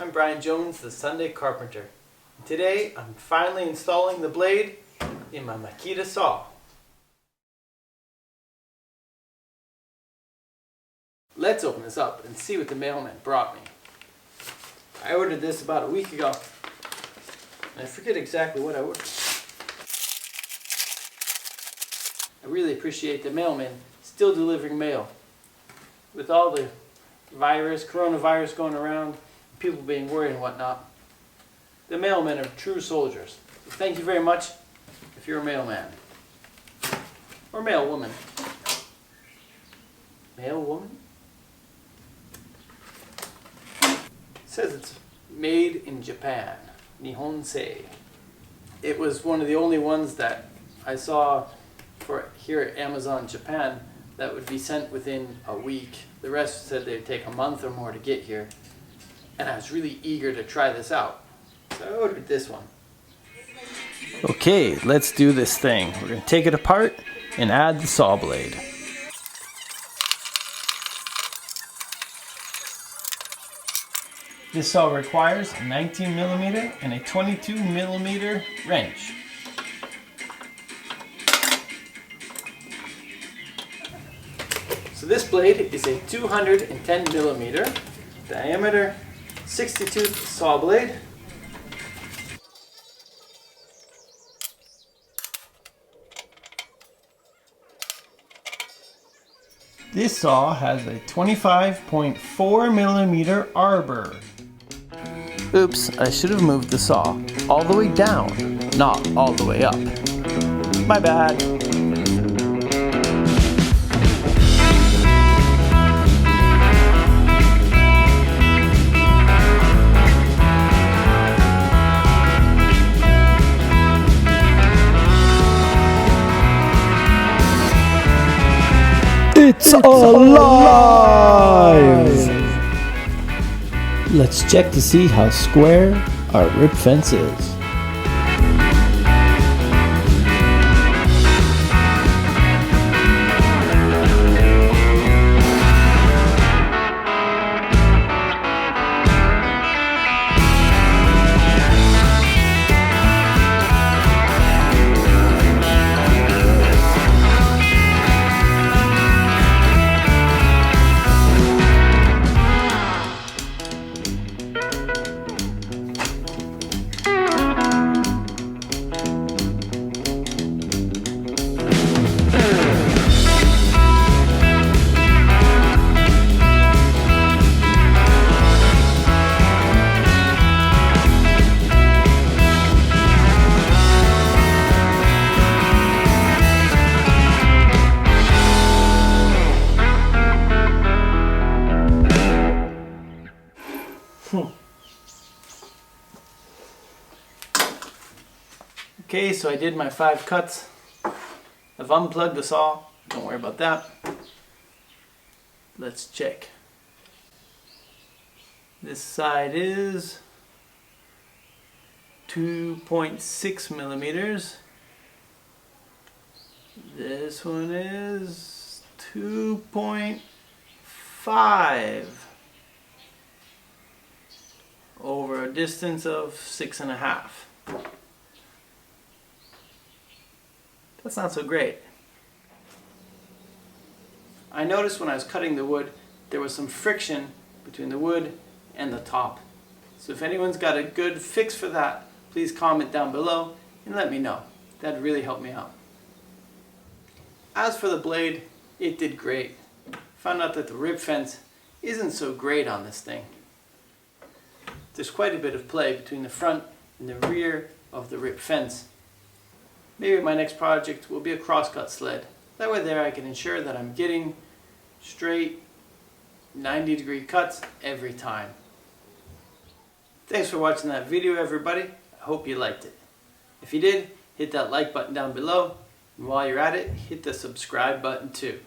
I'm Brian Jones, the Sunday Carpenter. Today I'm finally installing the blade in my Makita saw. Let's open this up and see what the mailman brought me. I ordered this about a week ago. I forget exactly what I ordered. I really appreciate the mailman still delivering mail. With all the coronavirus going around, people being worried and whatnot, the mailmen are true soldiers. So thank you very much if you're a mailman. Or mailwoman. Mailwoman? It says it's made in Japan. Nihonsei. It was one of the only ones that I saw for here at Amazon Japan that would be sent within a week. The rest said they'd take a month or more to get here. And I was really eager to try this out. So I ordered this one. Okay, let's do this thing. We're going to take it apart and add the saw blade. This saw requires a 19mm and a 22mm wrench. So this blade is a 210mm diameter 60-tooth saw blade. This saw has a 25.4mm arbor. Oops, I should have moved the saw all the way down, not all the way up. My bad. It's alive! Let's check to see how square our rip fence is. Okay, so I did my 5 cuts. I've unplugged the saw. Don't worry about that. Let's check. This side is 2.6mm. This one is 2.5 over a distance of 6.5. That's not so great. I noticed when I was cutting the wood, there was some friction between the wood and the top. So if anyone's got a good fix for that, please comment down below and let me know. That'd really help me out. As for the blade, it did great. Found out that the rib fence isn't so great on this thing. There's quite a bit of play between the front and the rear of the rib fence. Maybe my next project will be a crosscut sled. That way there I can ensure that I'm getting straight 90-degree cuts every time. Thanks for watching that video, everybody. I hope you liked it. If you did, hit that like button down below. And while you're at it, hit the subscribe button too.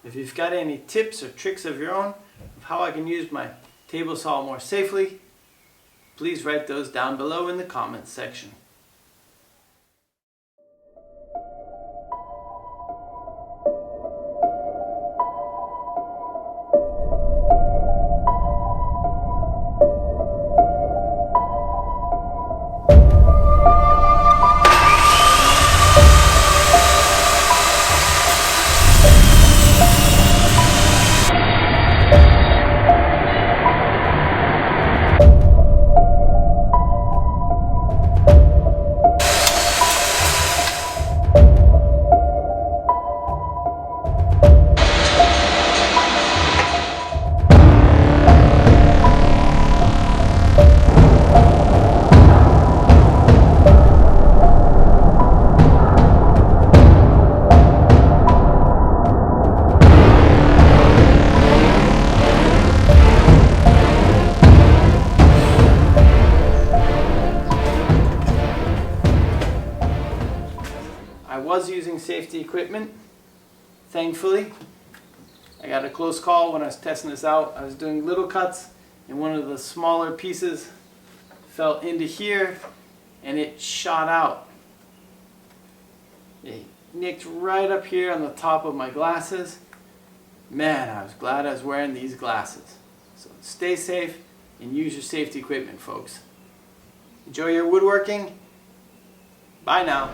If you've got any tips or tricks of your own of how I can use my table saw more safely, please write those down below in the comments section. using safety equipment. Thankfully, I got a close call when I was testing this out. I was doing little cuts and one of the smaller pieces fell into here and it shot out. It nicked right up here on the top of my glasses. Man, I was glad I was wearing these glasses. So stay safe and use your safety equipment, folks. Enjoy your woodworking. Bye now.